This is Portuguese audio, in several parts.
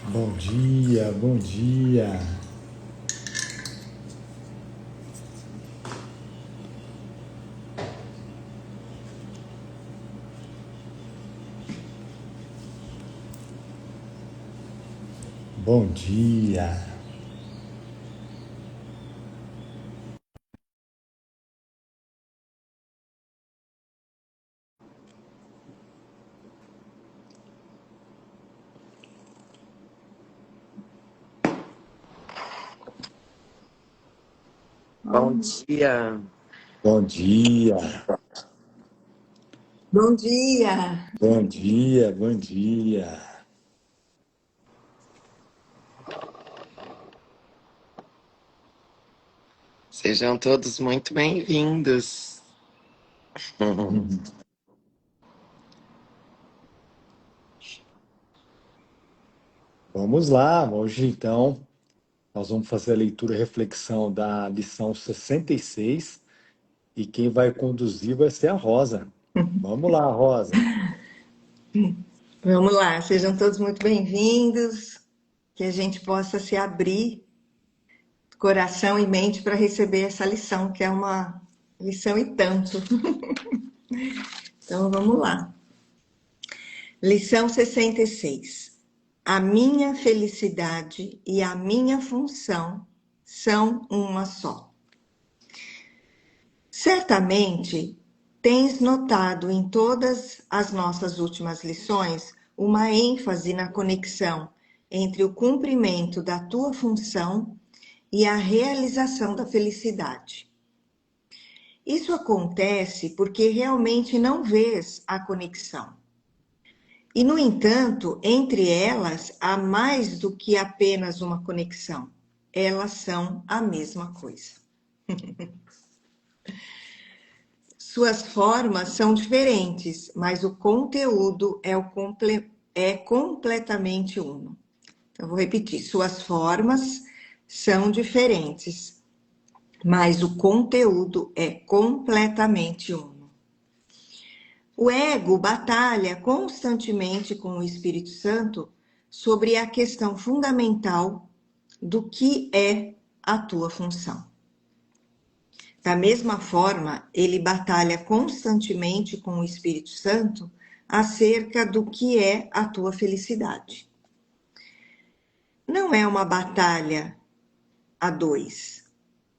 Bom dia, bom dia. Bom dia. Bom dia. Bom dia. Bom dia! Bom dia, bom dia. Sejam todos muito bem-vindos. Vamos lá, hoje então nós vamos fazer a leitura e reflexão da lição 66 e quem vai conduzir vai ser a Rosa. Vamos lá, Rosa. Vamos lá, sejam todos muito bem-vindos, que a gente possa se abrir coração e mente para receber essa lição, que é uma lição e tanto. Então vamos lá. Lição 66. A minha felicidade e a minha função são uma só. Certamente tens notado em todas as nossas últimas lições uma ênfase na conexão entre o cumprimento da tua função e a realização da felicidade. Isso acontece porque realmente não vês a conexão. E, no entanto, entre elas há mais do que apenas uma conexão. Elas são a mesma coisa. Suas formas são diferentes, mas o conteúdo é completamente uno. Então, vou repetir: suas formas são diferentes, mas o conteúdo é completamente uno. O ego batalha constantemente com o Espírito Santo sobre a questão fundamental do que é a tua função. Da mesma forma, ele batalha constantemente com o Espírito Santo acerca do que é a tua felicidade. Não é uma batalha a dois.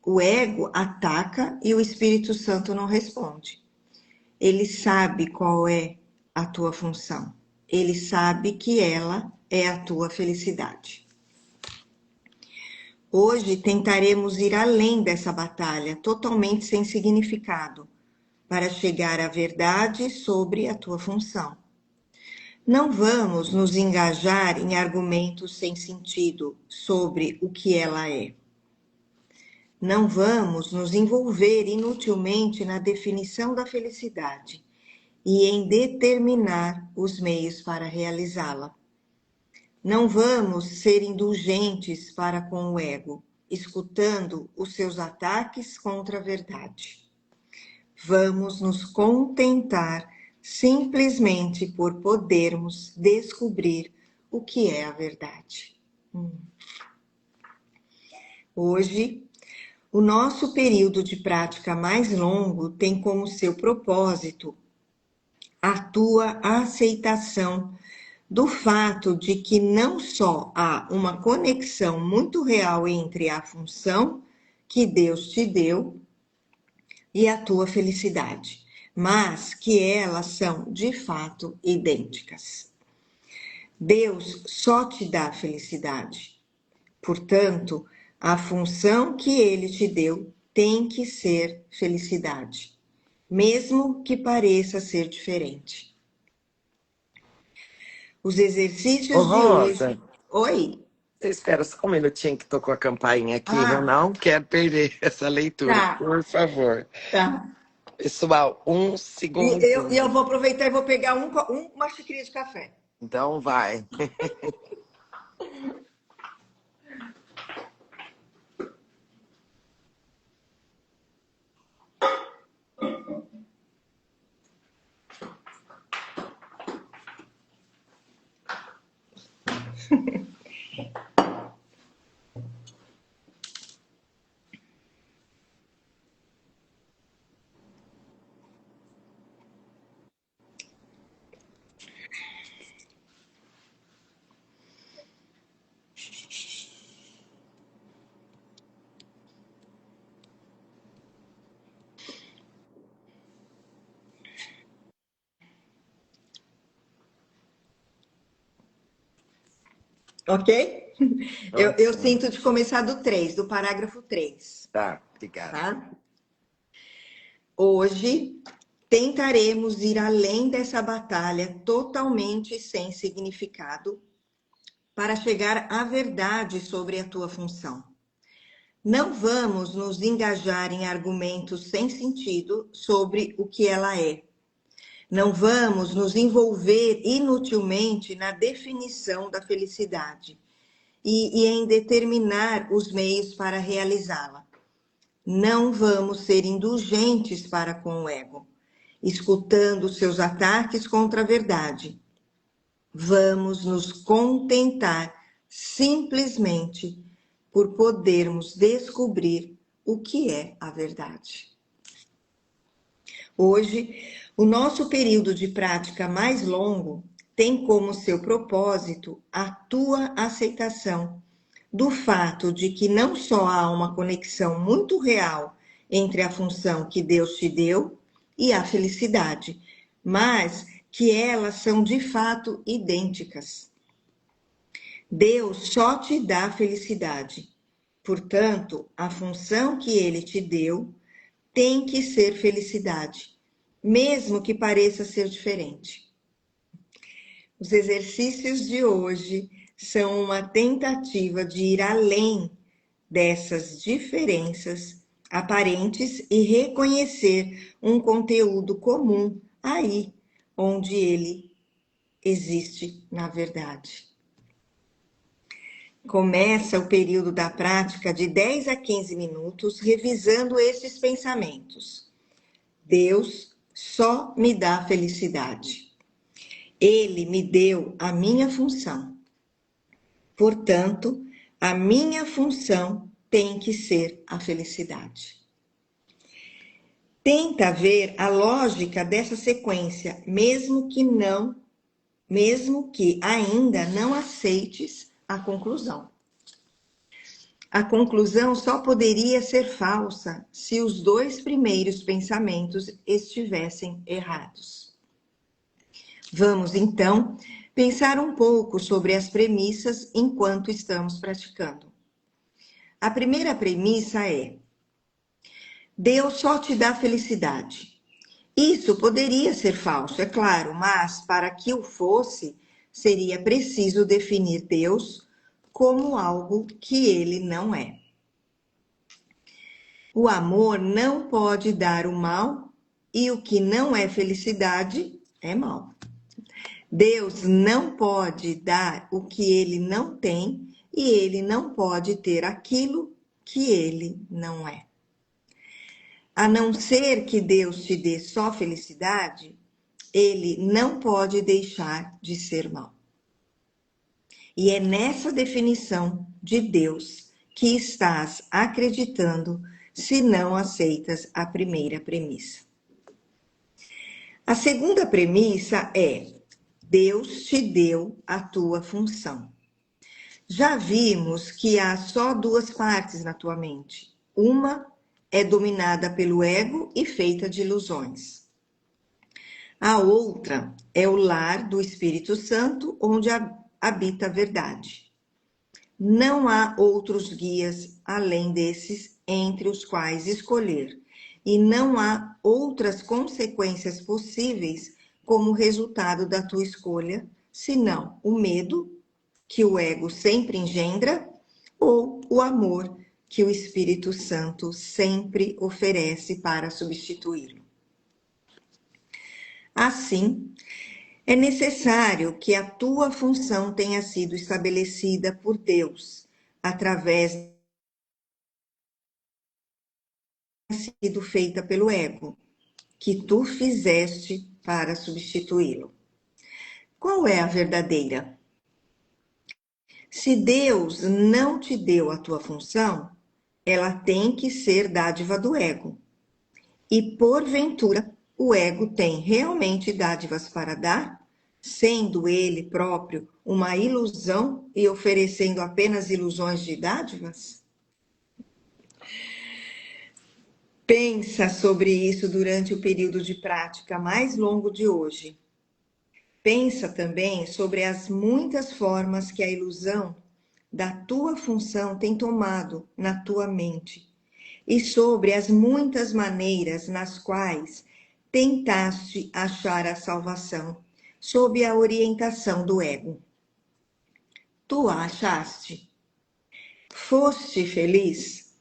O ego ataca e o Espírito Santo não responde. Ele sabe qual é a tua função. Ele sabe que ela é a tua felicidade. Hoje tentaremos ir além dessa batalha, totalmente sem significado, para chegar à verdade sobre a tua função. Não vamos nos engajar em argumentos sem sentido sobre o que ela é. Não vamos nos envolver inutilmente na definição da felicidade e em determinar os meios para realizá-la. Não vamos ser indulgentes para com o ego, escutando os seus ataques contra a verdade. Vamos nos contentar simplesmente por podermos descobrir o que é a verdade. Hoje, o nosso período de prática mais longo tem como seu propósito a tua aceitação do fato de que não só há uma conexão muito real entre a função que Deus te deu e a tua felicidade, mas que elas são de fato idênticas. Deus só te dá felicidade. Portanto, a função que ele te deu tem que ser felicidade, mesmo que pareça ser diferente. Os Ô, exercícios de hoje. Rosa, Oi. você espera só um minutinho que tocou a campainha aqui. Eu Ah, não quero perder essa leitura, tá, por favor. tá. Pessoal, um E eu segundinho. vou aproveitar e vou pegar uma xicrinha de café. Então vai. Ok? Eu Ótimo. sinto de começar do 3, do parágrafo 3, Tá, obrigada. tá? Hoje tentaremos ir além dessa batalha totalmente sem significado para chegar à verdade sobre a tua função. Não vamos nos engajar em argumentos sem sentido sobre o que ela é. Não vamos nos envolver inutilmente na definição da felicidade e em determinar os meios para realizá-la. Não vamos ser indulgentes para com o ego, escutando seus ataques contra a verdade. Vamos nos contentar simplesmente por podermos descobrir o que é a verdade. Hoje, o nosso período de prática mais longo tem como seu propósito a tua aceitação do fato de que não só há uma conexão muito real entre a função que Deus te deu e a felicidade, mas que elas são de fato idênticas. Deus só te dá felicidade. Portanto, a função que ele te deu tem que ser felicidade, mesmo que pareça ser diferente. Os exercícios de hoje são uma tentativa de ir além dessas diferenças aparentes e reconhecer um conteúdo comum aí onde ele existe na verdade. Começa o período da prática de 10 a 15 minutos revisando esses pensamentos. Deus só me dá felicidade. Ele me deu a minha função. Portanto, a minha função tem que ser a felicidade. Tenta ver a lógica dessa sequência, mesmo que ainda não aceites a conclusão. A conclusão só poderia ser falsa se os 2 primeiros pensamentos estivessem errados. Vamos, então, pensar um pouco sobre as premissas enquanto estamos praticando. A primeira premissa é: Deus só te dá felicidade. Isso poderia ser falso, é claro, mas para que o fosse, seria preciso definir Deus como algo que ele não é. O amor não pode dar o mal e o que não é felicidade é mal. Deus não pode dar o que ele não tem e ele não pode ter aquilo que ele não é. A não ser que Deus te dê só felicidade, ele não pode deixar de ser mal. E é nessa definição de Deus que estás acreditando se não aceitas a primeira premissa. A segunda premissa é: Deus te deu a tua função. Já vimos que há só 2 partes na tua mente. Uma é dominada pelo ego e feita de ilusões. A outra é o lar do Espírito Santo, onde habita a verdade. Não há outros guias além desses entre os quais escolher, e não há outras consequências possíveis como resultado da tua escolha, senão o medo, que o ego sempre engendra, ou o amor, que o Espírito Santo sempre oferece para substituí-lo. Assim, é necessário que a tua função tenha sido estabelecida por Deus, através sido feita pelo ego, que tu fizeste para substituí-lo. Qual é a verdadeira? Se Deus não te deu a tua função, ela tem que ser dádiva do ego. E, porventura, o ego tem realmente dádivas para dar, sendo ele próprio uma ilusão e oferecendo apenas ilusões de dádivas? Pensa sobre isso durante o período de prática mais longo de hoje. Pensa também sobre as muitas formas que a ilusão da tua função tem tomado na tua mente e sobre as muitas maneiras nas quais tentaste achar a salvação sob a orientação do ego. Tu a achaste? Foste feliz?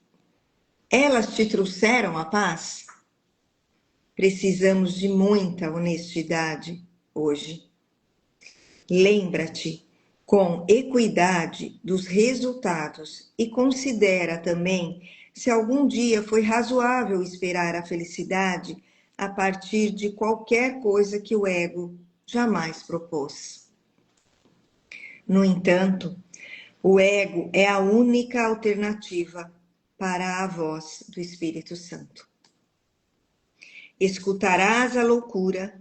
Elas te trouxeram a paz? Precisamos de muita honestidade hoje. Lembra-te com equidade dos resultados e considera também se algum dia foi razoável esperar a felicidade a partir de qualquer coisa que o ego jamais propôs. No entanto, o ego é a única alternativa para a voz do Espírito Santo. Escutarás a loucura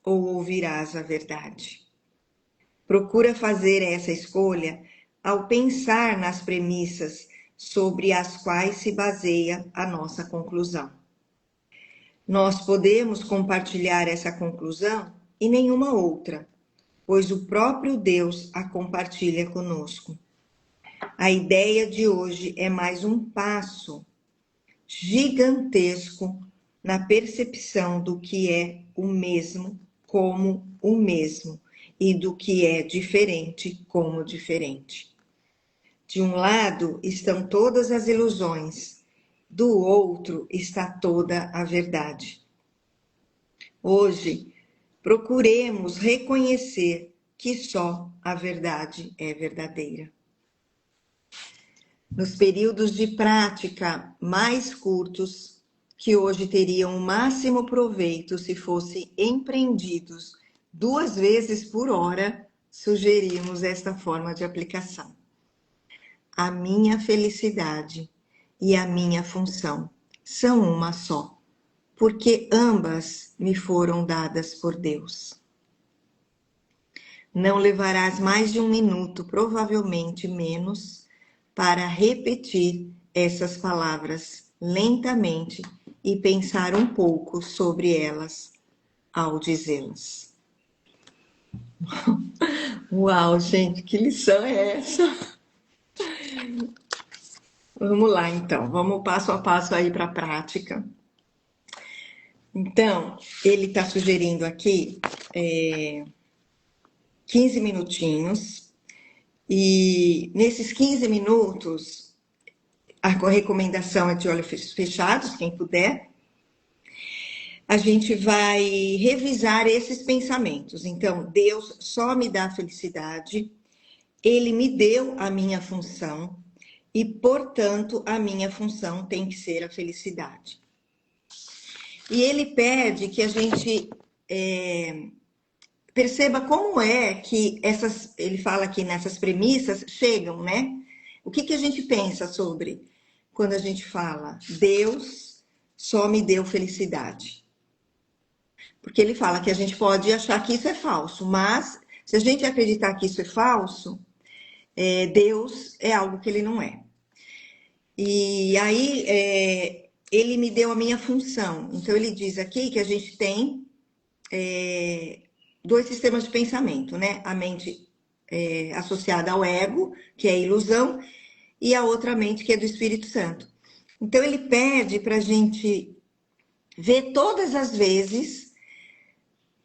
ou ouvirás a verdade. Procura fazer essa escolha ao pensar nas premissas sobre as quais se baseia a nossa conclusão. Nós podemos compartilhar essa conclusão e nenhuma outra, pois o próprio Deus a compartilha conosco. A ideia de hoje é mais um passo gigantesco na percepção do que é o mesmo como o mesmo e do que é diferente como diferente. De um lado estão todas as ilusões, do outro está toda a verdade. Hoje, procuremos reconhecer que só a verdade é verdadeira. Nos períodos de prática mais curtos, que hoje teriam o máximo proveito se fossem empreendidos 2 vezes por hora, sugerimos esta forma de aplicação. A minha felicidade e a minha função são uma só, porque ambas me foram dadas por Deus. Não levarás mais de 1 minuto, provavelmente menos, para repetir essas palavras lentamente e pensar um pouco sobre elas ao dizê-las. Uau, gente, que lição é essa? Vamos lá, então. Vamos passo a passo aí para a prática. Então, ele está sugerindo aqui 15 minutinhos. E nesses 15 minutos, a recomendação é de olhos fechados, quem puder. A gente vai revisar esses pensamentos. Então, Deus só me dá felicidade, Ele me deu a minha função e, portanto, a minha função tem que ser a felicidade. E ele pede que a gente perceba como é que ele fala aqui nessas premissas, chegam, né? O que a gente pensa sobre quando a gente fala Deus só me deu felicidade? Porque ele fala que a gente pode achar que isso é falso, mas se a gente acreditar que isso é falso, Deus é algo que ele não é. E aí, ele me deu a minha função. Então, ele diz aqui que a gente tem 2 sistemas de pensamento, né? A mente associada ao ego, que é a ilusão, e a outra mente, que é do Espírito Santo. Então, ele pede para a gente ver todas as vezes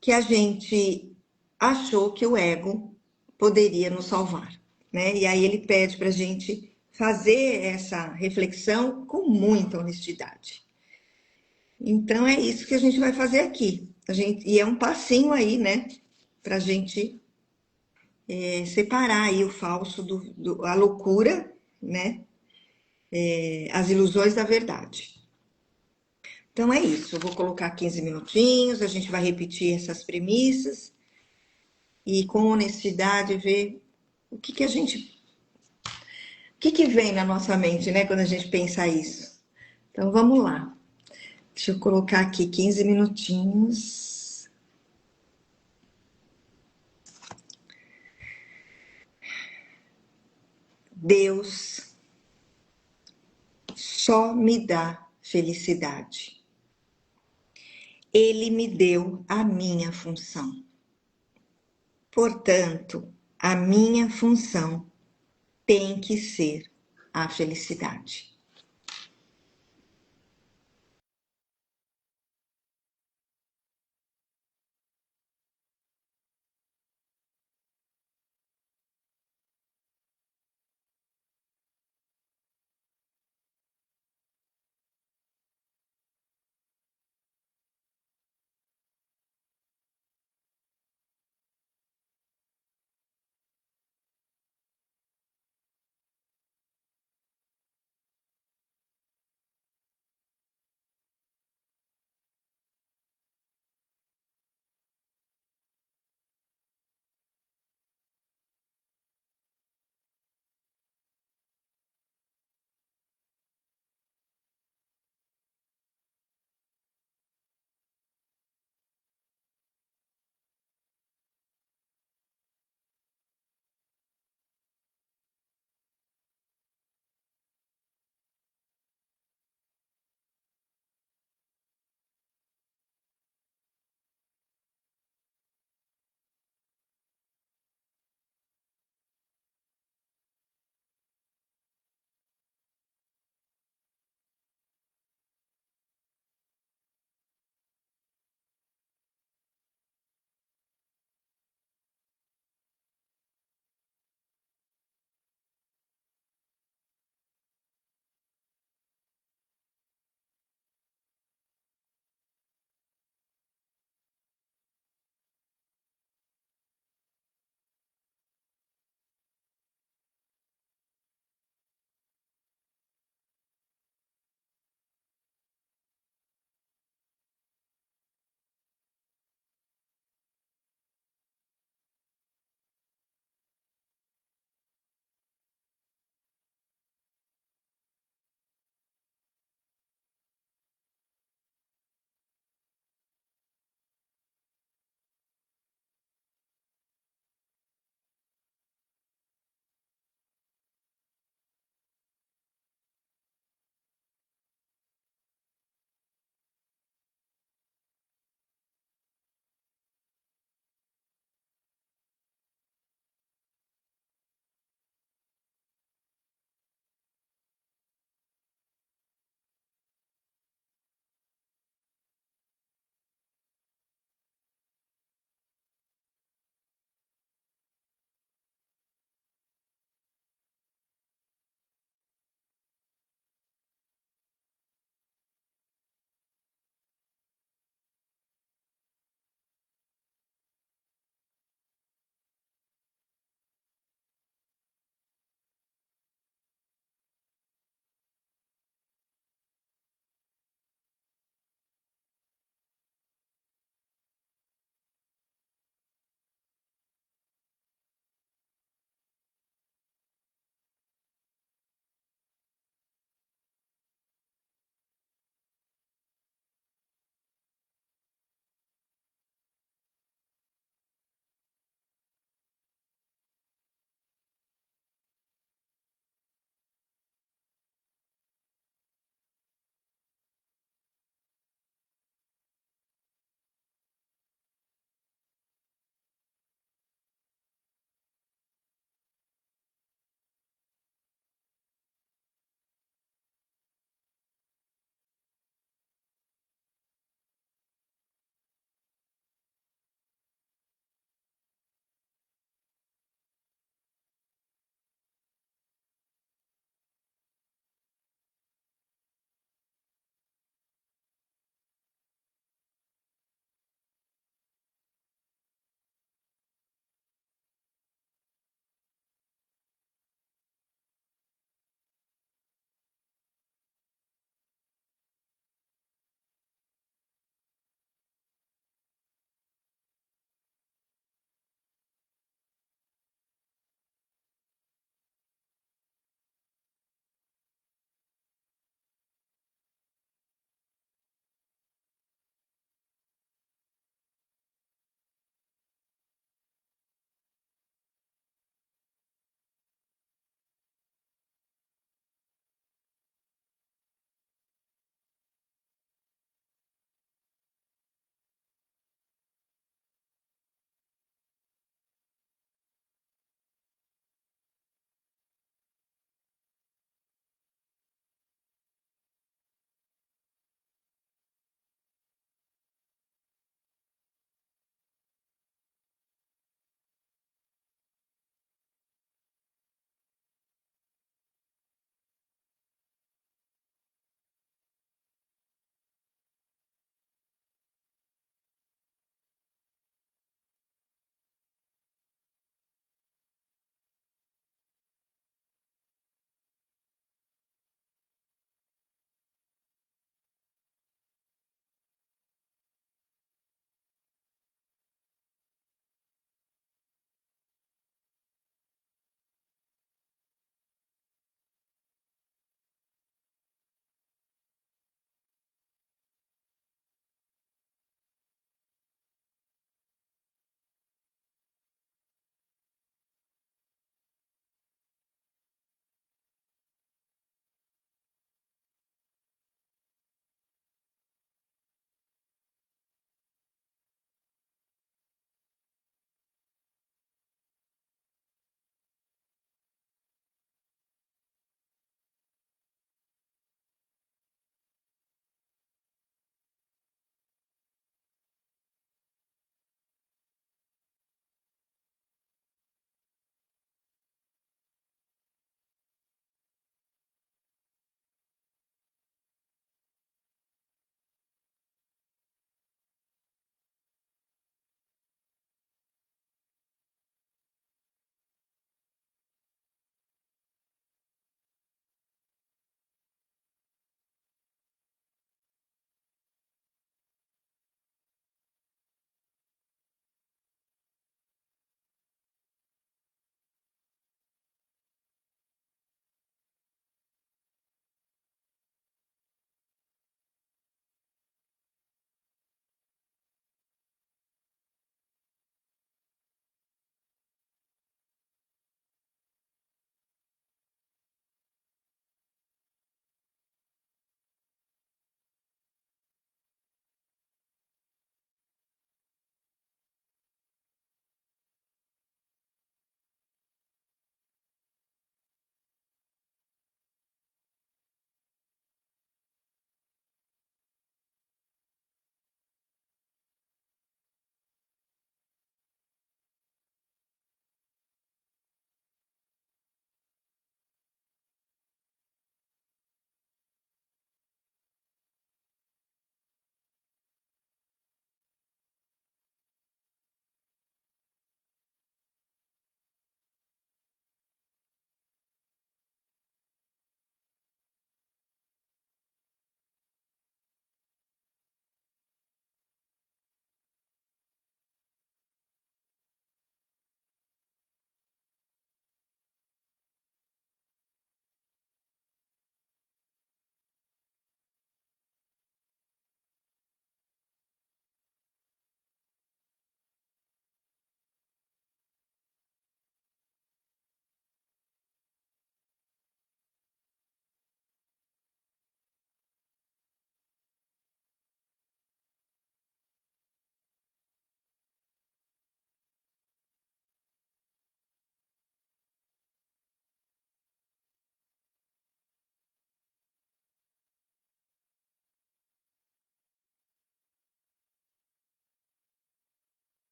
que a gente achou que o ego poderia nos salvar, né? E aí ele pede para a gente fazer essa reflexão com muita honestidade. Então é isso que a gente vai fazer aqui. E é um passinho aí, né? Para a gente separar aí o falso a loucura, né? As ilusões da verdade. Então é isso, eu vou colocar 15 minutinhos, a gente vai repetir essas premissas e com honestidade ver o que vem na nossa mente, né, quando a gente pensa isso. Então vamos lá. Deixa eu colocar aqui 15 minutinhos. Deus só me dá felicidade. Ele me deu a minha função. Portanto, a minha função tem que ser a felicidade.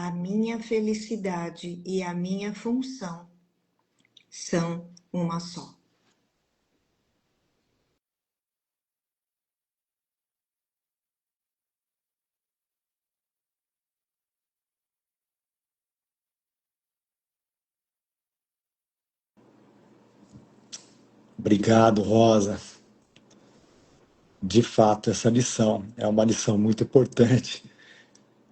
a minha felicidade e a minha função são uma só. Obrigado, Rosa. De fato, essa lição é uma lição muito importante,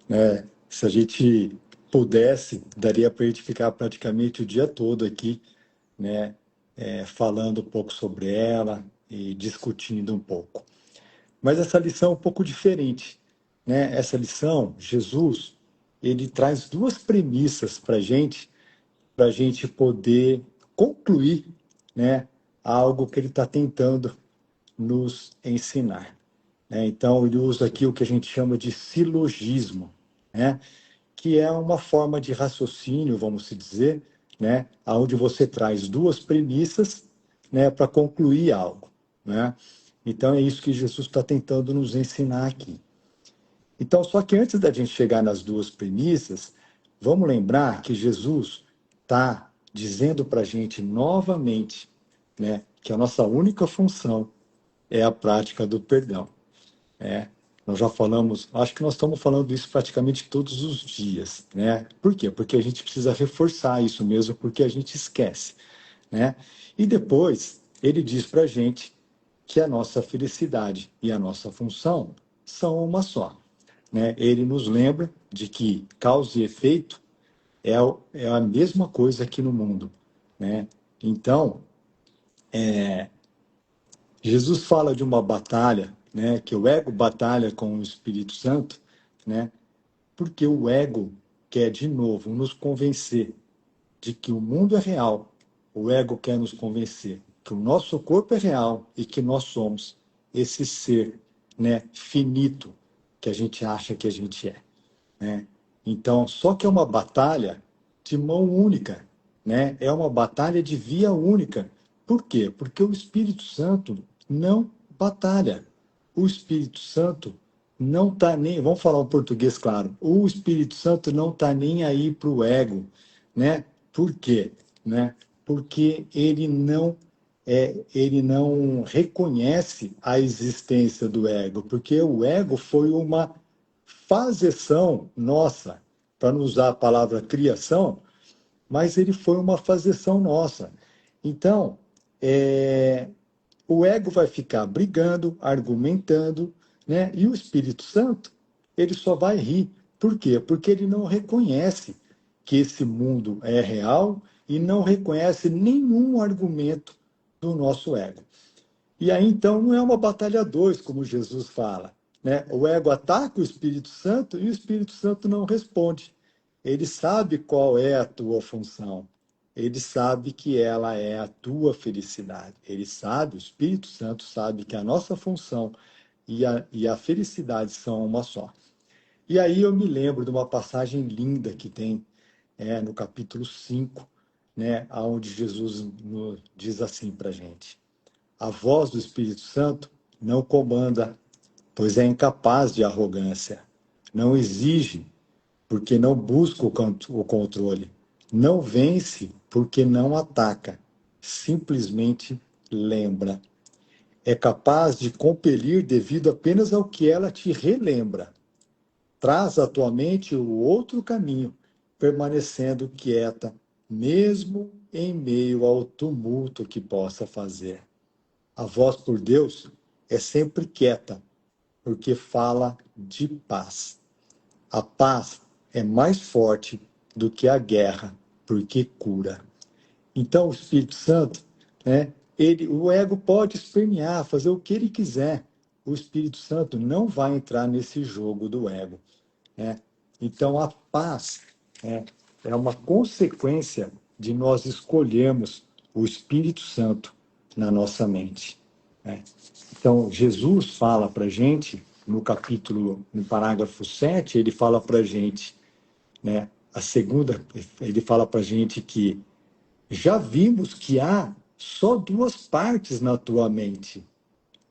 né? Se a gente pudesse, daria para a gente ficar praticamente o dia todo aqui, né? Falando um pouco sobre ela e discutindo um pouco. Mas essa lição é um pouco diferente, né? Essa lição, Jesus, ele traz duas premissas para a gente poder concluir, né? Algo que ele está tentando nos ensinar, né? Então, ele usa aqui o que a gente chama de silogismo, né? Que é uma forma de raciocínio, vamos se dizer, né? Onde você traz duas premissas, né? Para concluir algo, né? Então, é isso que Jesus está tentando nos ensinar aqui. Então, só que antes da gente chegar nas duas premissas, vamos lembrar que Jesus está dizendo para a gente novamente, né? Que a nossa única função é a prática do perdão. Nós já falamos, acho que nós estamos falando isso praticamente todos os dias, né? Por quê? Porque a gente precisa reforçar isso mesmo, porque a gente esquece, né? E depois ele diz para a gente que a nossa felicidade e a nossa função são uma só, né? Ele nos lembra de que causa e efeito é a mesma coisa aqui no mundo, né? Então, Jesus fala de uma batalha, né? Que o ego batalha com o Espírito Santo, né? Porque o ego quer, de novo, nos convencer de que o mundo é real. O ego quer nos convencer que o nosso corpo é real e que nós somos esse ser, né, finito que a gente acha que a gente é, né? Então, só que é uma batalha de mão única, né? É uma batalha de via única. Por quê? Porque o Espírito Santo não batalha. O Espírito Santo não está nem, vamos falar um português claro, o Espírito Santo não está nem aí para o ego, né? Por quê? Né? Porque ele não reconhece a existência do ego, porque o ego foi uma fazeção nossa, para não usar a palavra criação, mas ele foi uma fazeção nossa. Então, o ego vai ficar brigando, argumentando, né? E o Espírito Santo, ele só vai rir. Por quê? Porque ele não reconhece que esse mundo é real e não reconhece nenhum argumento do nosso ego. E aí, então, não é uma batalha a dois, como Jesus fala, né? O ego ataca o Espírito Santo e o Espírito Santo não responde. Ele sabe qual é a tua função. Ele sabe que ela é a tua felicidade. Ele sabe, o Espírito Santo sabe que a nossa função e a felicidade são uma só. E aí eu me lembro de uma passagem linda que tem no capítulo 5, né, onde Jesus diz assim para a gente: a voz do Espírito Santo não comanda, pois é incapaz de arrogância. Não exige, porque não busca o controle. Não vence, porque não ataca. Simplesmente lembra. É capaz de compelir devido apenas ao que ela te relembra. Traz à tua mente o outro caminho, permanecendo quieta, mesmo em meio ao tumulto que possa fazer. A voz por Deus é sempre quieta, porque fala de paz. A paz é mais forte do que a guerra, porque cura. Então, o Espírito Santo, né, o ego pode espernear, fazer o que ele quiser. O Espírito Santo não vai entrar nesse jogo do ego, né? Então, a paz, né, é uma consequência de nós escolhermos o Espírito Santo na nossa mente, né? Então, Jesus fala para a gente, no parágrafo 7, ele fala para a gente, né, ele fala para a gente que já vimos que há só duas partes na tua mente.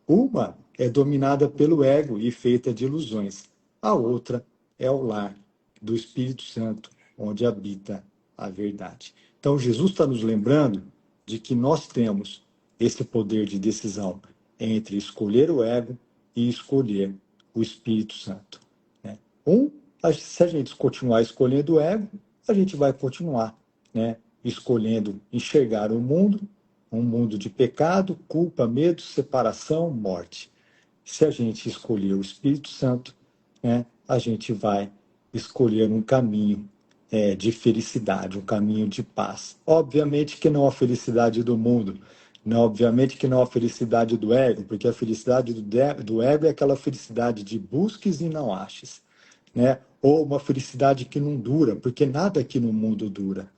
Uma é dominada pelo ego e feita de ilusões. A outra é o lar, do Espírito Santo, onde habita a verdade. Então, Jesus está nos lembrando de que nós temos esse poder de decisão entre escolher o ego e escolher o Espírito Santo, né? Se a gente continuar escolhendo o ego, a gente vai continuar, né, escolhendo enxergar o mundo, um mundo de pecado, culpa, medo, separação, morte. Se a gente escolher o Espírito Santo, né, a gente vai escolher um caminho de felicidade, um caminho de paz. Obviamente que não a felicidade do mundo, não, obviamente que não a felicidade do ego, porque a felicidade do ego é aquela felicidade de busques e não aches, né? Ou uma felicidade que não dura, porque nada aqui no mundo dura,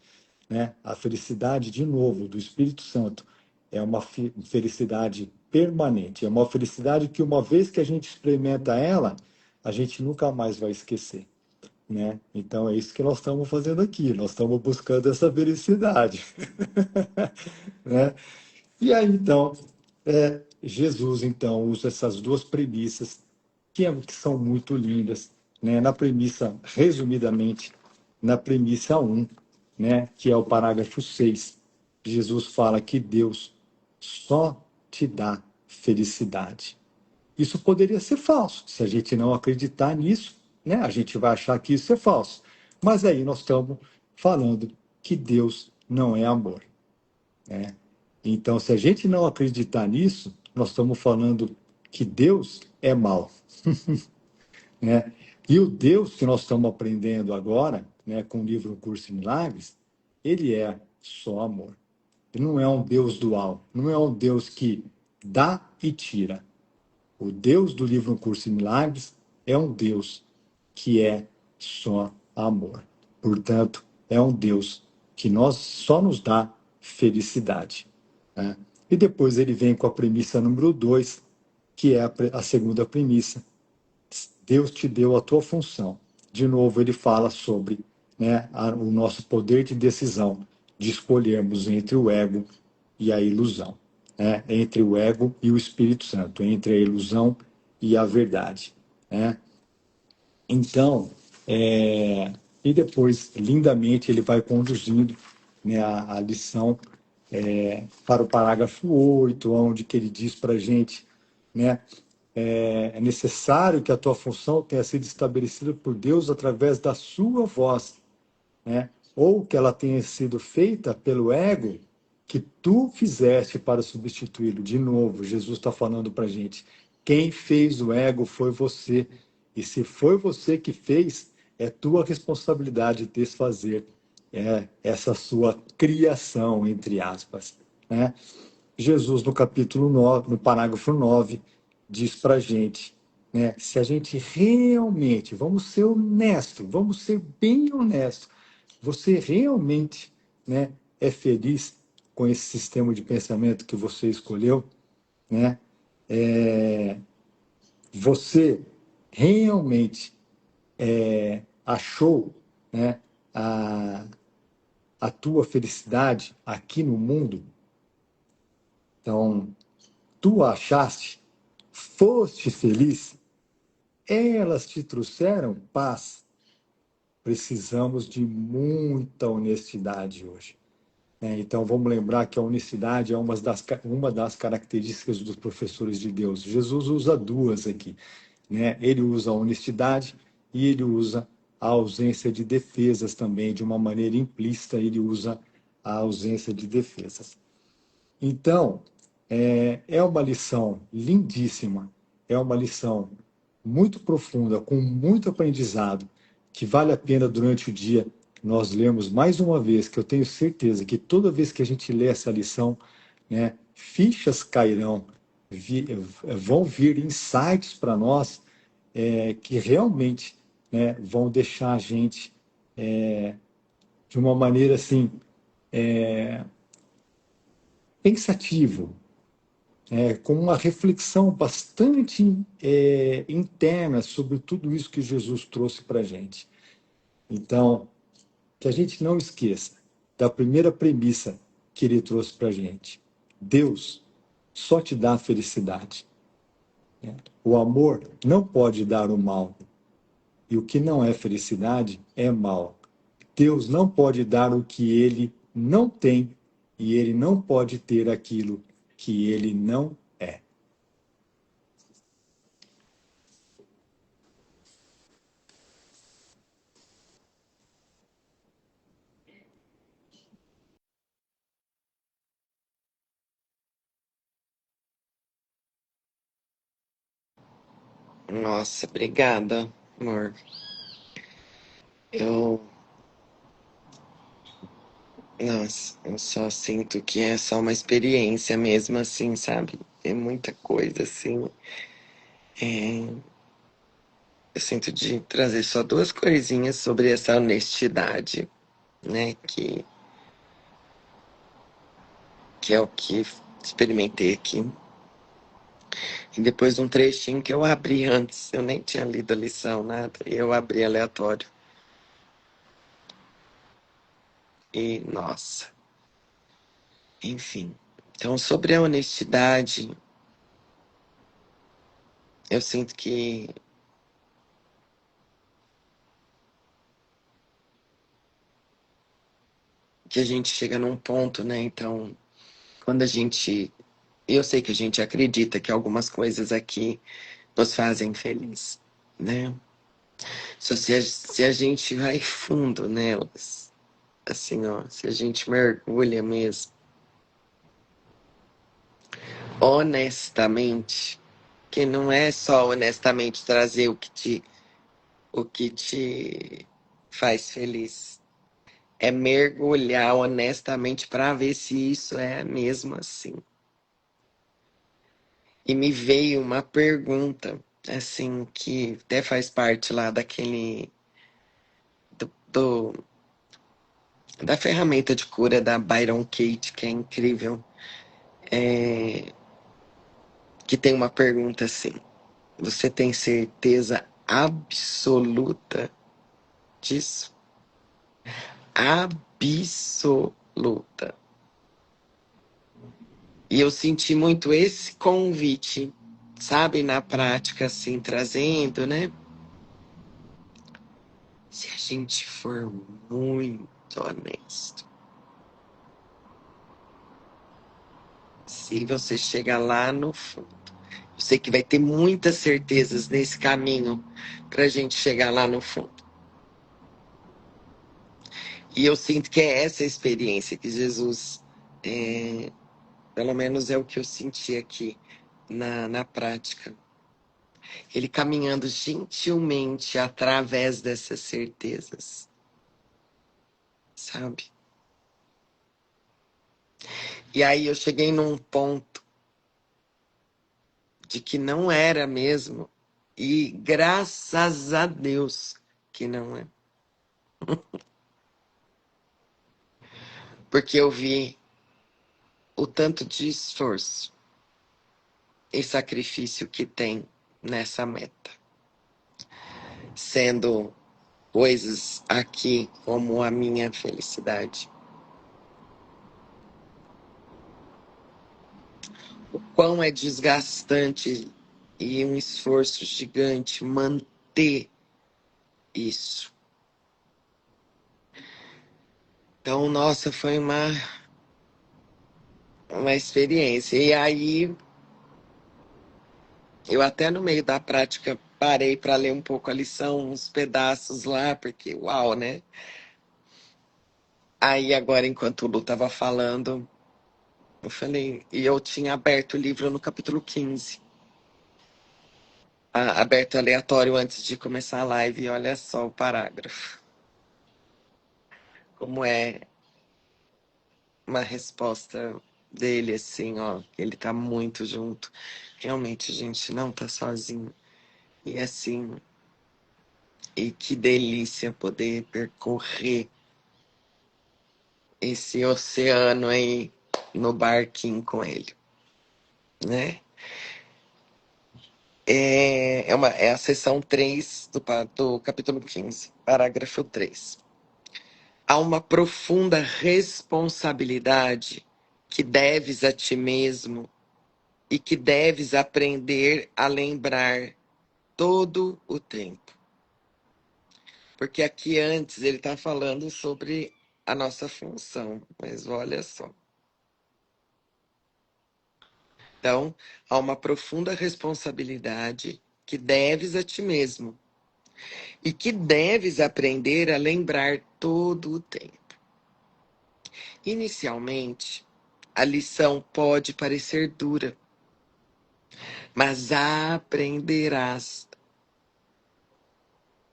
né? A felicidade, de novo, do Espírito Santo é uma felicidade permanente, é uma felicidade que uma vez que a gente experimenta ela, a gente nunca mais vai esquecer, né? Então é isso que nós estamos fazendo aqui, nós estamos buscando essa felicidade, né? E aí, então, Jesus, então, usa essas duas premissas que são muito lindas, né? Na premissa, resumidamente, na premissa 1, né? Que é o parágrafo 6, Jesus fala que Deus só te dá felicidade. Isso poderia ser falso. Se a gente não acreditar nisso, né? A gente vai achar que isso é falso. Mas aí nós estamos falando que Deus não é amor, né? Então, se a gente não acreditar nisso, nós estamos falando que Deus é mal, né? E o Deus que nós estamos aprendendo agora, né, com o livro Curso em Milagres, ele é só amor. Ele não é um Deus dual, não é um Deus que dá e tira. O Deus do livro Curso em Milagres é um Deus que é só amor. Portanto, é um Deus que só nos dá felicidade, né? E depois ele vem com a premissa número 2, que é a segunda premissa. Deus te deu a tua função. De novo, ele fala sobre, né, o nosso poder de decisão, de escolhermos entre o ego e a ilusão, né? Entre o ego e o Espírito Santo, entre a ilusão e a verdade, né? Então, e depois, lindamente, ele vai conduzindo, né, a lição para o parágrafo 8, onde que ele diz para a gente, né, é necessário que a tua função tenha sido estabelecida por Deus através da sua voz, né? Ou que ela tenha sido feita pelo ego que tu fizeste para substituí-lo. De novo, Jesus está falando para a gente, quem fez o ego foi você. E se foi você que fez, é tua responsabilidade desfazer essa sua criação, entre aspas, né? Jesus, no capítulo 9, no parágrafo 9, diz para a gente, né, se a gente realmente, vamos ser honestos, vamos ser bem honestos, você realmente, né, é feliz com esse sistema de pensamento que você escolheu, né? Você realmente achou, né, a tua felicidade aqui no mundo? Então, tu achaste, foste feliz, elas te trouxeram paz. Precisamos de muita honestidade hoje, né? Então, vamos lembrar que a honestidade é uma das características dos professores de Deus. Jesus usa duas aqui, né? Ele usa a honestidade e ele usa a ausência de defesas também, de uma maneira implícita, ele usa a ausência de defesas. Então, é uma lição lindíssima, é uma lição muito profunda, com muito aprendizado, que vale a pena durante o dia nós lermos mais uma vez, que eu tenho certeza que toda vez que a gente lê essa lição, né, fichas cairão, vão vir insights para nós que realmente, né, vão deixar a gente de uma maneira assim, pensativo, com uma reflexão bastante interna sobre tudo isso que Jesus trouxe para a gente. Então, que a gente não esqueça da primeira premissa que ele trouxe para a gente. Deus só te dá felicidade. O amor não pode dar o mal. E o que não é felicidade é mal. Deus não pode dar o que ele não tem, e ele não pode ter aquilo que ele não é. Nossa, obrigada, amor. Eu, nossa, eu só sinto que é só uma experiência mesmo, assim, sabe? Tem muita coisa, assim. É, eu sinto de trazer só duas coisinhas sobre essa honestidade, né? Que é o que experimentei aqui. E depois um trechinho que eu abri antes, eu nem tinha lido a lição, nada, e eu abri aleatório. E, nossa, enfim. Então, sobre a honestidade, eu sinto que a gente chega num ponto, né? Então, quando a gente. Eu sei que a gente acredita que algumas coisas aqui nos fazem feliz, né? Só se a gente vai fundo nelas, assim, ó, se a gente mergulha mesmo, honestamente, que não é só honestamente trazer o que te faz feliz. É mergulhar honestamente para ver se isso é mesmo assim. E me veio uma pergunta, assim, que até faz parte lá daquele. Do, da ferramenta de cura da Byron Kate, que é incrível. Que tem uma pergunta assim: você tem certeza absoluta disso? Absoluta. E eu senti muito esse convite, sabe, na prática, assim, trazendo, né? Se a gente for muito honesto, se você chegar lá no fundo, eu sei que vai ter muitas certezas nesse caminho para a gente chegar lá no fundo. E eu sinto que é essa a experiência que Jesus, pelo menos é o que eu senti aqui na prática. Ele caminhando gentilmente através dessas certezas, sabe? E aí eu cheguei num ponto de que não era mesmo, e graças a Deus que não é. Porque eu vi o tanto de esforço e sacrifício que tem nessa meta, sendo coisas aqui como a minha felicidade. O quão é desgastante e um esforço gigante manter isso. Então, nossa, foi uma experiência. E aí, eu até no meio da prática parei para ler um pouco a lição, uns pedaços lá, porque uau, né? Aí agora, enquanto o Lu tava falando, eu falei, e eu tinha aberto o livro no capítulo 15. Aberto aleatório antes de começar a live, e olha só o parágrafo. Como é uma resposta dele, assim, ó, ele tá muito junto. Realmente, a gente não tá sozinho. E assim, e que delícia poder percorrer esse oceano aí no barquinho com ele, né? É a seção 3 do capítulo 15, parágrafo 3. Há uma profunda responsabilidade que deves a ti mesmo e que deves aprender a lembrar todo o tempo. Porque aqui antes ele está falando sobre a nossa função, mas olha só. Então, há uma profunda responsabilidade que deves a ti mesmo e que deves aprender a lembrar todo o tempo. Inicialmente, a lição pode parecer dura, mas aprenderás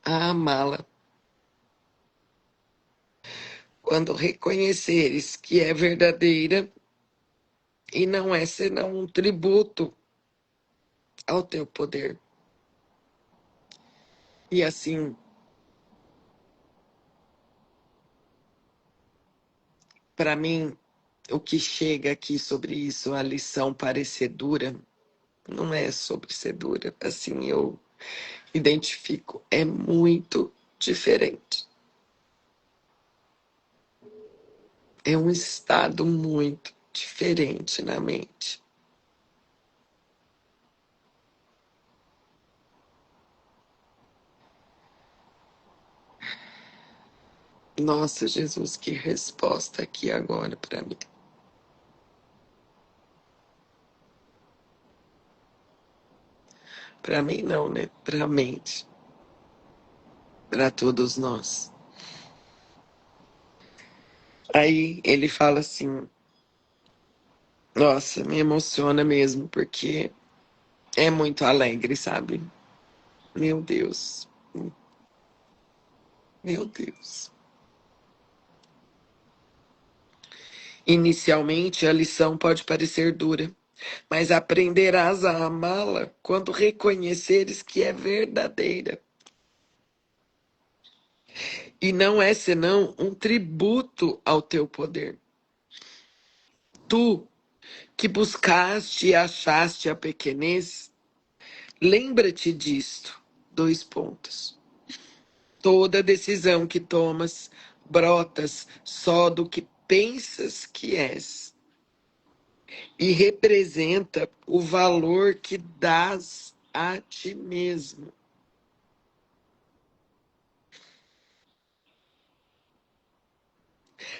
a amá-la quando reconheceres que é verdadeira e não é senão um tributo ao teu poder. E assim, para mim, o que chega aqui sobre isso, a lição parecer dura, não é sobre ser dura. Assim, eu identifico, é muito diferente. É um estado muito diferente na mente. Nossa, Jesus, que resposta aqui agora para mim. Para mim não, né? Para a mente. Para todos nós. Aí ele fala assim, nossa, me emociona mesmo, porque é muito alegre, sabe? Meu Deus. Meu Deus. Inicialmente, a lição pode parecer dura, mas aprenderás a amá-la quando reconheceres que é verdadeira. E não é senão um tributo ao teu poder. Tu, que buscaste e achaste a pequenez, lembra-te disto. Dois pontos. Toda decisão que tomas brotas só do que pensas que és e representa o valor que dás a ti mesmo.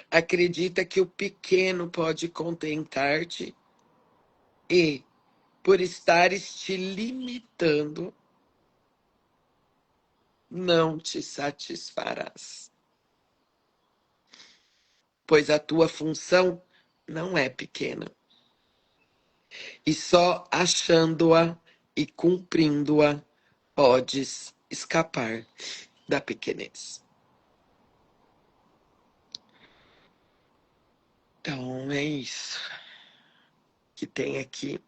Acredita que o pequeno pode contentar-te e, por estares te limitando, não te satisfarás. Pois a tua função não é pequena. E só achando-a e cumprindo-a podes escapar da pequenez. Então é isso que tem aqui.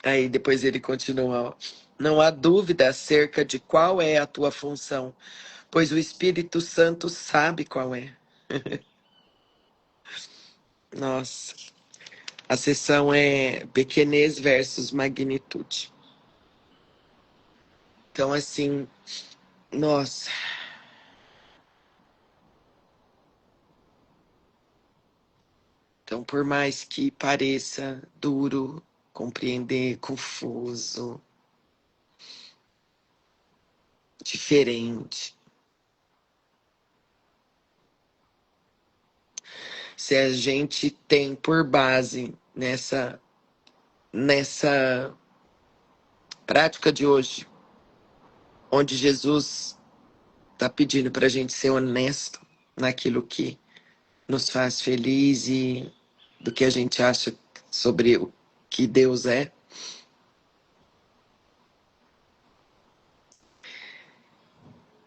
Aí depois ele continua, ó. Não há dúvida acerca de qual é a tua função, pois o Espírito Santo sabe qual é. Nossa, a sessão é pequenez versus magnitude. Então, assim, nossa. Então, por mais que pareça duro compreender, confuso, diferente, se a gente tem por base nessa prática de hoje, onde Jesus está pedindo para a gente ser honesto naquilo que nos faz feliz e do que a gente acha sobre o que Deus é.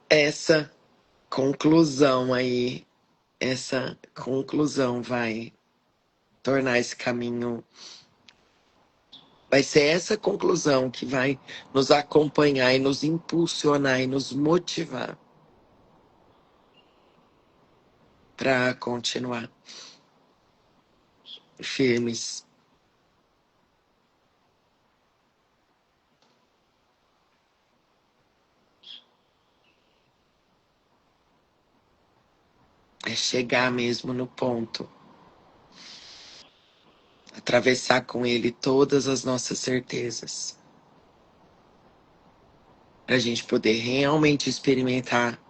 Essa conclusão aí, essa conclusão vai tornar esse caminho. Vai ser essa conclusão que vai nos acompanhar e nos impulsionar e nos motivar para continuar firmes. É chegar mesmo no ponto. atravessar com ele todas as nossas certezas, para a gente poder realmente experimentar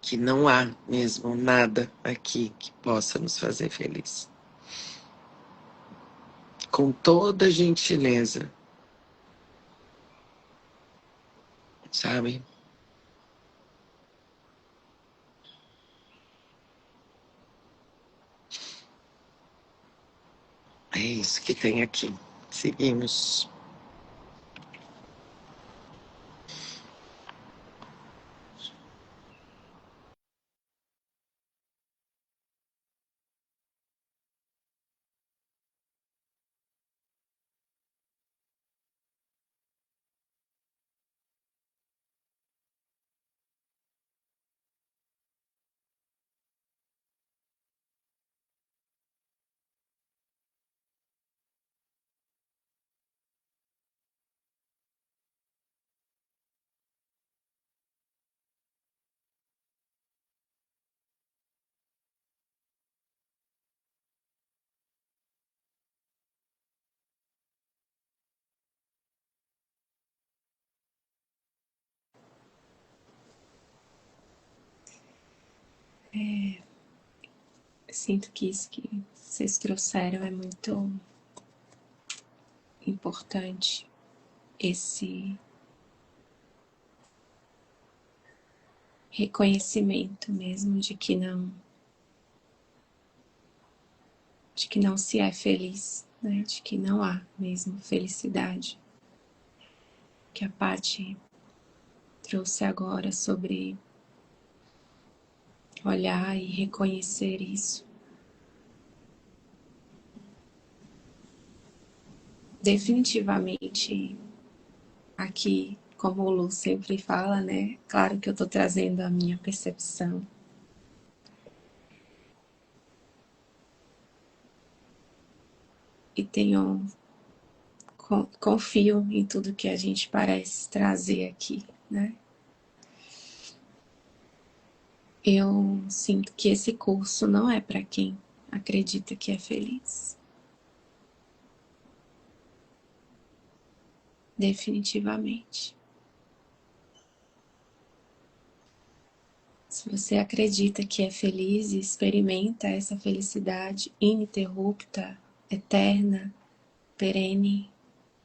que não há mesmo nada aqui que possa nos fazer feliz. Com toda gentileza, sabe? É isso que tem aqui. Seguimos. Sinto que isso que vocês trouxeram é muito importante, esse reconhecimento mesmo de que não se é feliz, né? De que não há mesmo felicidade. Que a Paty trouxe agora sobre olhar e reconhecer isso. Definitivamente, aqui, como o Lu sempre fala, né? Claro que eu tô trazendo a minha percepção. E confio em tudo que a gente parece trazer aqui, né? Eu sinto que esse curso não é para quem acredita que é feliz. Definitivamente. Se você acredita que é feliz e experimenta essa felicidade ininterrupta, eterna, perene,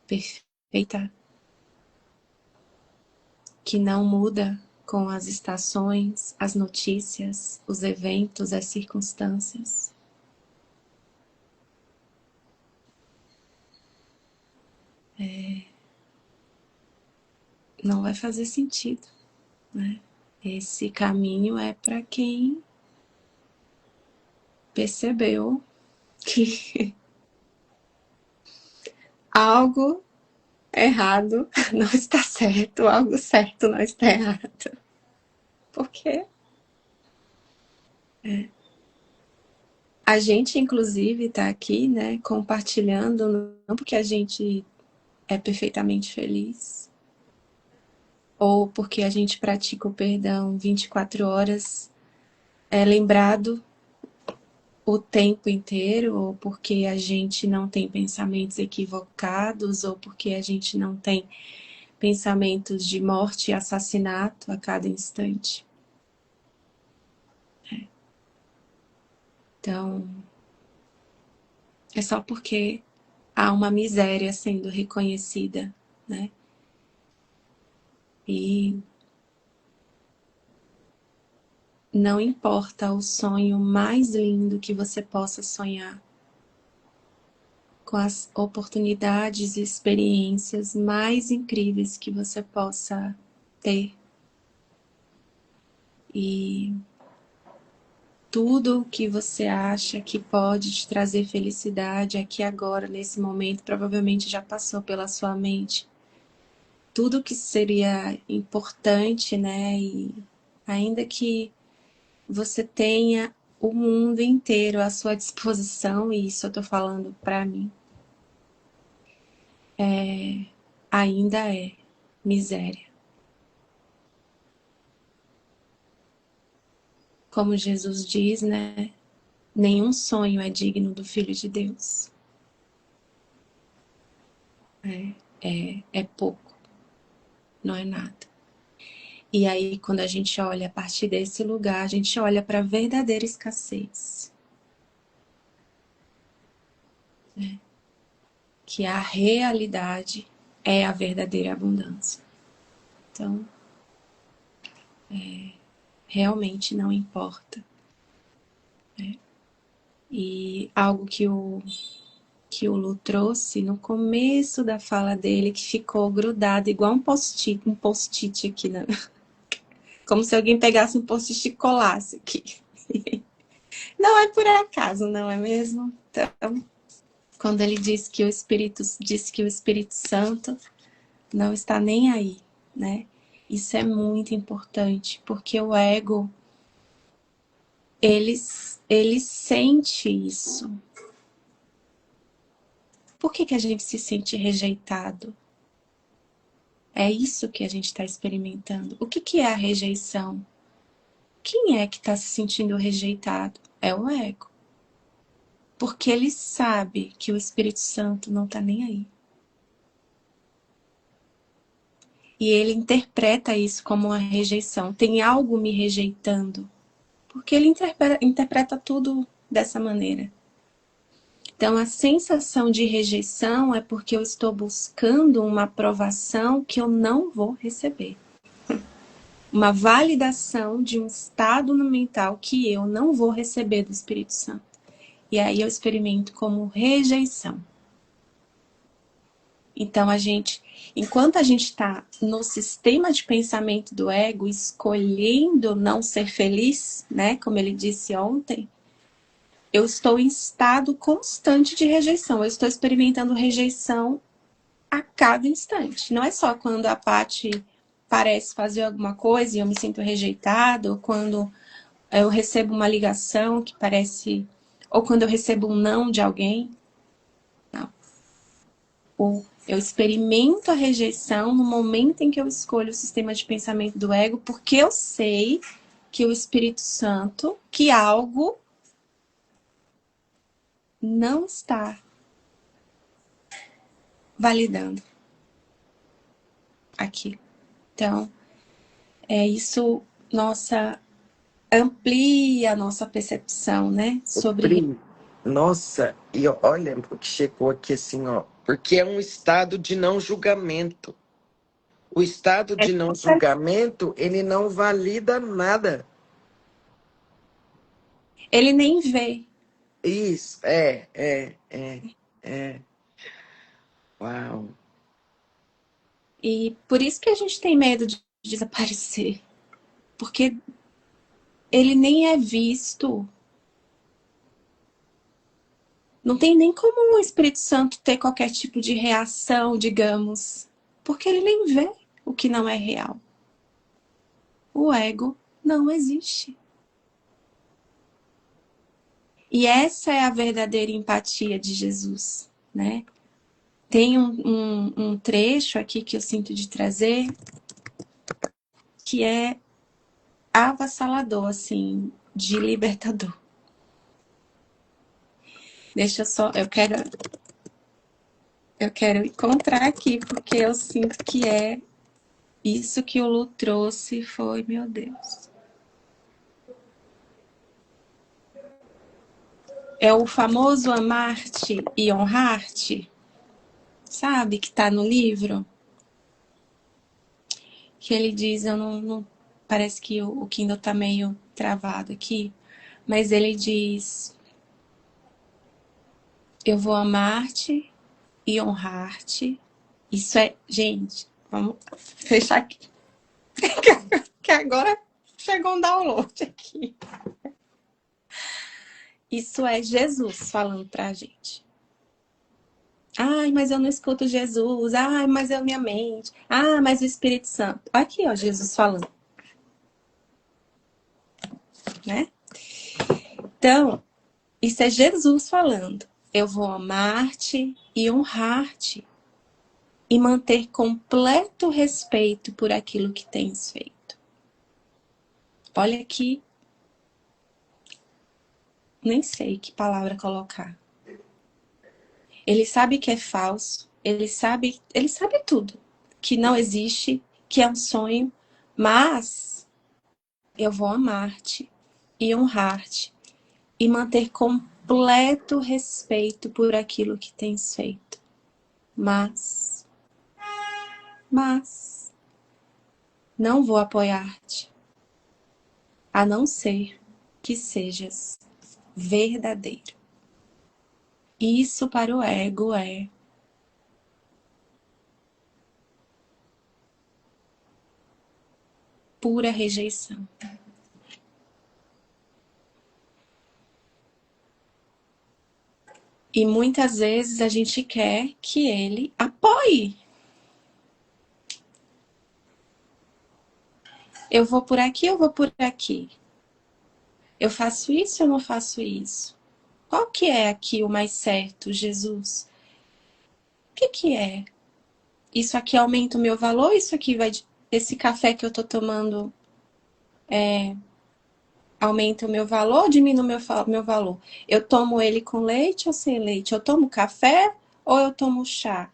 perfeita, que não muda com as estações, as notícias, os eventos, as circunstâncias. Não vai fazer sentido, né? Esse caminho é para quem percebeu que algo errado não está certo, algo certo não está errado. Porque a gente, inclusive, está aqui, né, compartilhando, não porque a gente é perfeitamente feliz, ou porque a gente pratica o perdão 24 horas, é lembrado o tempo inteiro, ou porque a gente não tem pensamentos equivocados, ou porque a gente não tem pensamentos de morte e assassinato a cada instante. Então, é só porque há uma miséria sendo reconhecida, né? E não importa o sonho mais lindo que você possa sonhar, com as oportunidades e experiências mais incríveis que você possa ter. E tudo que você acha que pode te trazer felicidade aqui agora, nesse momento, provavelmente já passou pela sua mente. Tudo que seria importante, né? E ainda que você tenha o mundo inteiro à sua disposição, e isso eu tô falando pra mim, ainda é miséria. como Jesus diz, né? Nenhum sonho é digno do Filho de Deus. É pouco, não é nada. E aí, quando a gente olha a partir desse lugar, a gente olha para a verdadeira escassez. Que a realidade é a verdadeira abundância. Então, realmente não importa. E algo que o Lu trouxe no começo da fala dele, que ficou grudado igual um post-it aqui, né? Como se alguém pegasse um post-it e colasse aqui. Não é por acaso, não é mesmo? Então, quando ele diz que o Espírito Santo não está nem aí, né? Isso é muito importante, porque o ego, ele sente isso. Por que a gente se sente rejeitado? É isso que a gente está experimentando. O que é a rejeição? Quem é que está se sentindo rejeitado? É o ego. Porque ele sabe que o Espírito Santo não está nem aí. E ele interpreta isso como uma rejeição. Tem algo me rejeitando. Porque ele interpreta tudo dessa maneira. Então, a sensação de rejeição é porque eu estou buscando uma aprovação que eu não vou receber. Uma validação de um estado mental que eu não vou receber do Espírito Santo. E aí eu experimento como rejeição. Então, enquanto a gente está no sistema de pensamento do ego, escolhendo não ser feliz, né? Como ele disse ontem, eu estou em estado constante de rejeição. Eu estou experimentando rejeição a cada instante. Não é só quando a Paty parece fazer alguma coisa e eu me sinto rejeitado, ou quando eu recebo uma ligação que parece... Ou quando eu recebo um não de alguém. Não. Eu experimento a rejeição no momento em que eu escolho o sistema de pensamento do ego, porque eu sei que o Espírito Santo, que algo não está validando aqui. Então, isso, amplia a nossa percepção, né? Sobre... Nossa, e olha o que chegou aqui assim, ó. Porque é um estado de não julgamento. O estado de não julgamento, ele não valida nada. Ele nem vê. Isso, Uau. E por isso que a gente tem medo de desaparecer. Porque ele nem é visto. Não tem nem como o Espírito Santo ter qualquer tipo de reação, digamos. Porque ele nem vê o que não é real. O ego não existe. E essa é a verdadeira empatia de Jesus, né? Tem um trecho aqui que eu sinto de trazer que é avassalador, assim, de libertador. Deixa eu só... Eu quero encontrar aqui, porque eu sinto que é isso que o Lu trouxe foi, meu Deus. É o famoso amar-te e honrar-te, sabe? Que tá no livro. Que ele diz, eu não parece que o Kindle tá meio travado aqui, mas ele diz: eu vou amar-te e honrar-te. Isso é, gente, vamos fechar aqui. Que agora chegou um download aqui. Isso é Jesus falando pra gente. Ai, mas eu não escuto Jesus. Ai, mas é a minha mente. Ah, mas o Espírito Santo. Aqui, ó, Jesus falando. Né? Então, isso é Jesus falando. Eu vou amar-te e honrar-te. E manter completo respeito por aquilo que tens feito. Olha que nem sei que palavra colocar. Ele sabe que é falso, ele sabe tudo, que não existe, que é um sonho, mas eu vou amar-te e honrar-te e manter completo respeito por aquilo que tens feito. Mas não vou apoiar-te, a não ser que sejas verdadeiro. Isso para o ego é pura rejeição. E muitas vezes a gente quer que ele apoie. Eu vou por aqui, eu vou por aqui. Eu faço isso, eu não faço isso. Qual que é aqui o mais certo, Jesus? O que é? Isso aqui aumenta o meu valor? Isso aqui vai... Esse café que eu tô tomando aumenta o meu valor ou diminui o meu valor? Eu tomo ele com leite ou sem leite? Eu tomo café ou eu tomo chá?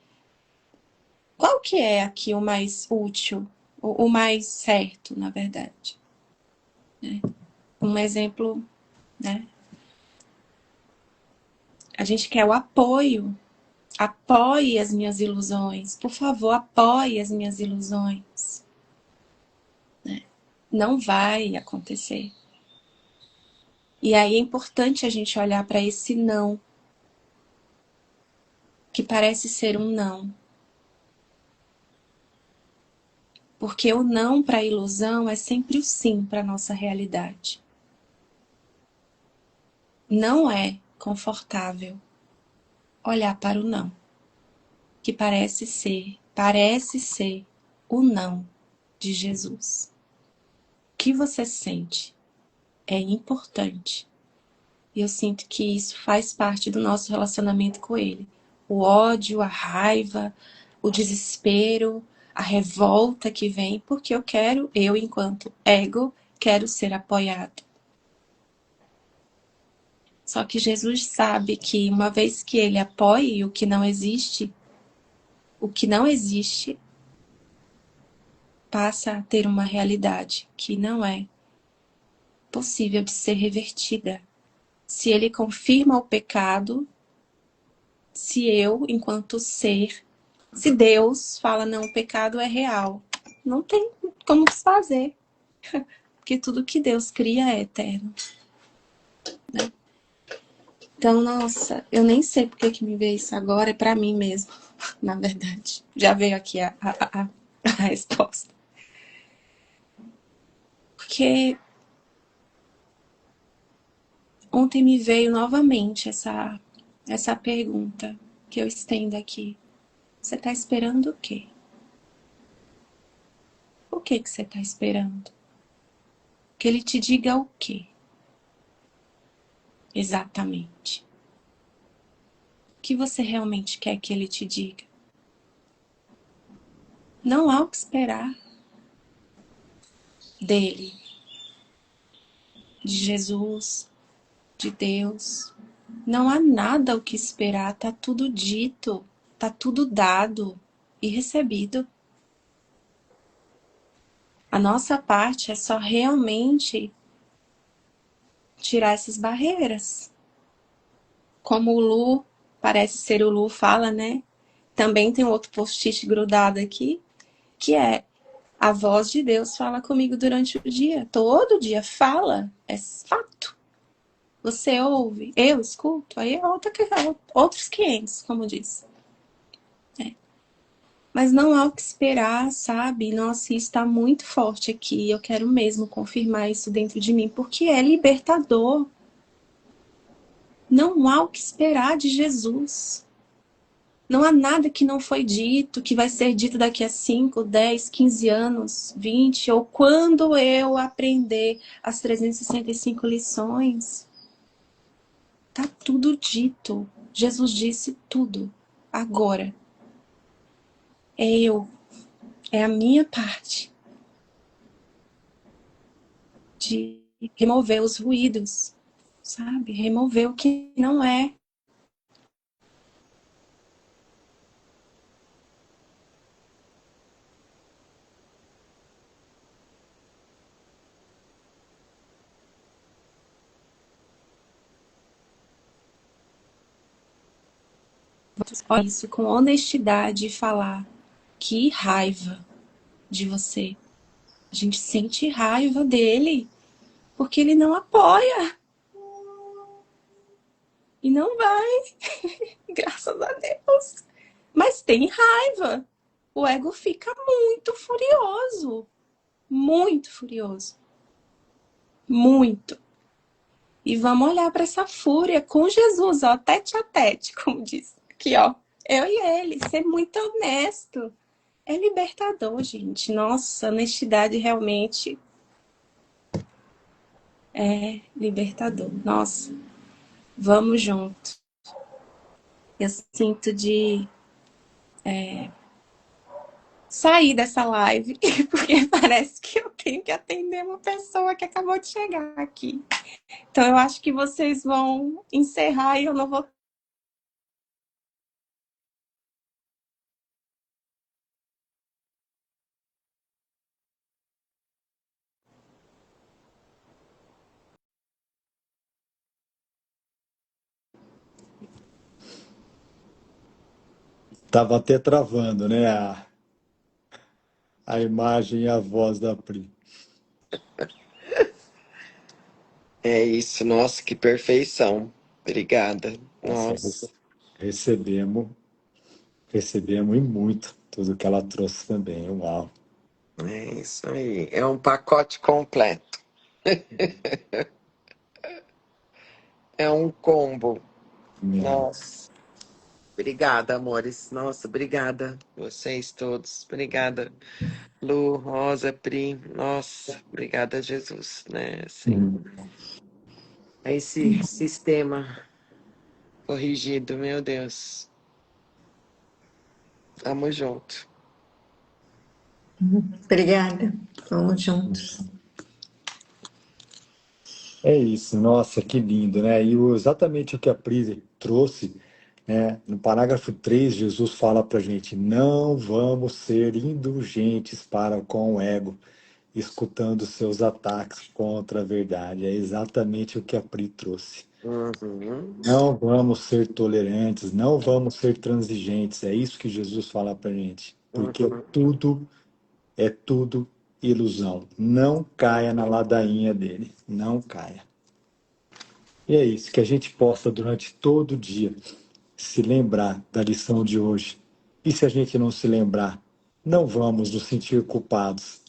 Qual que é aqui o mais útil? O mais certo, na verdade? Um exemplo, né? A gente quer o apoio. Apoie as minhas ilusões. Por favor, apoie as minhas ilusões. Não vai acontecer. E aí é importante a gente olhar para esse não, que parece ser um não. Porque o não para a ilusão é sempre o sim para a nossa realidade. Não é confortável olhar para o não, que parece ser o não de Jesus. O que você sente é importante. E eu sinto que isso faz parte do nosso relacionamento com ele. O ódio, a raiva, o desespero, a revolta que vem, porque eu enquanto ego, quero ser apoiado. Só que Jesus sabe que uma vez que ele apoie o que não existe passa a ter uma realidade que não é possível de ser revertida. Se ele confirma o pecado, se eu, enquanto ser, se Deus fala, não, o pecado é real, não tem como desfazer, porque tudo que Deus cria é eterno. Né? Então, nossa, eu nem sei porque que me veio isso agora, é pra mim mesmo, na verdade. Já veio aqui a resposta. Porque ontem me veio novamente essa pergunta que eu estendo aqui. Você tá esperando o quê? O que você tá esperando? Que ele te diga o quê? Exatamente. O que você realmente quer que ele te diga? Não há o que esperar dele, de Jesus, de Deus. Não há nada o que esperar, tá tudo dito, tá tudo dado e recebido. A nossa parte é só realmente tirar essas barreiras. Como o Lu, parece ser o Lu fala, né? Também tem outro post-it grudado aqui, que é: a voz de Deus fala comigo durante o dia. Todo dia fala, é fato. Você ouve, eu escuto, aí é outros 500, como diz. Mas não há o que esperar, sabe? Nossa, isso está muito forte aqui. Eu quero mesmo confirmar isso dentro de mim, porque é libertador. Não há o que esperar de Jesus. Não há nada que não foi dito, que vai ser dito daqui a 5, 10, 15 anos, 20, ou quando eu aprender as 365 lições. Tá tudo dito. Jesus disse tudo. Agora. É a minha parte de remover os ruídos, sabe? Remover o que não é. Olha isso com honestidade e falar: que raiva de você. A gente sente raiva dele porque ele não apoia e não vai, graças a Deus. Mas tem raiva. O ego fica muito furioso, muito. E vamos olhar para essa fúria com Jesus, ó, tete a tete, como diz. Aqui, ó, eu e ele, ser muito honesto. É libertador, gente. Nossa, honestidade realmente é libertador. Nossa, vamos junto. Eu sinto de sair dessa live, porque parece que eu tenho que atender uma pessoa que acabou de chegar aqui. Então eu acho que vocês vão encerrar e eu não vou. Tava até travando, né? A imagem e a voz da Pri. É isso, nossa, que perfeição. Obrigada. Nossa, Nossa, recebemos, recebemos e muito tudo que ela trouxe também. Uau. é isso aí. É um pacote completo. É um combo. Né? Nossa. Obrigada, amores. Nossa, obrigada. Vocês todos. Obrigada, Lu, Rosa, Pri. Nossa, obrigada, Jesus, né? Assim, Hum. esse sistema corrigido, meu Deus. Tamo junto. Obrigada. Vamos juntos. É isso, nossa, que lindo, né? Exatamente o que a Pri trouxe, né? No parágrafo 3, Jesus fala pra gente: não vamos ser indulgentes para com o ego, escutando seus ataques contra a verdade. É exatamente o que a Pri trouxe. Uhum, Não vamos ser tolerantes, não vamos ser transigentes. É isso que Jesus fala pra gente. Porque uhum. é tudo ilusão. Não caia na ladainha dele. Não caia. E é isso, que a gente possa, durante todo o dia, se lembrar da lição de hoje. E se a gente não se lembrar, não vamos nos sentir culpados.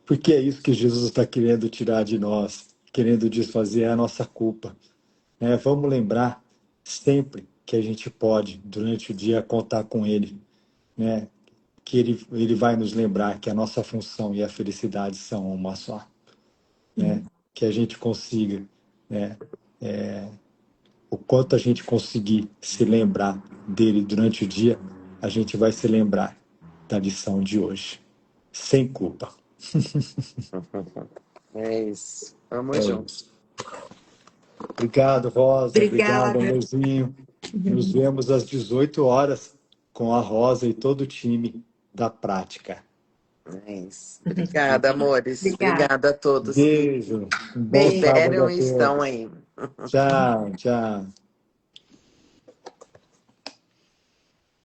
Porque é isso que Jesus está querendo tirar de nós, querendo desfazer a nossa culpa. Né? Vamos lembrar sempre que a gente pode, durante o dia, contar com Ele. Né? Que ele vai nos lembrar que a nossa função e a felicidade são uma só. Né? Que a gente consiga, né? O quanto a gente conseguir se lembrar dele durante o dia, a gente vai se lembrar da lição de hoje. Sem culpa. É isso. Tamo É junto. isso. Obrigado, Rosa. Obrigado, Obrigada. amorzinho. Nos vemos às 18 horas com a Rosa e todo o time da prática. É isso. Obrigada, amores. Obrigada. Obrigada a todos que Beijo. Um bom Beijo. sábado puderam a e estão todos. aí. Tchau, tchau.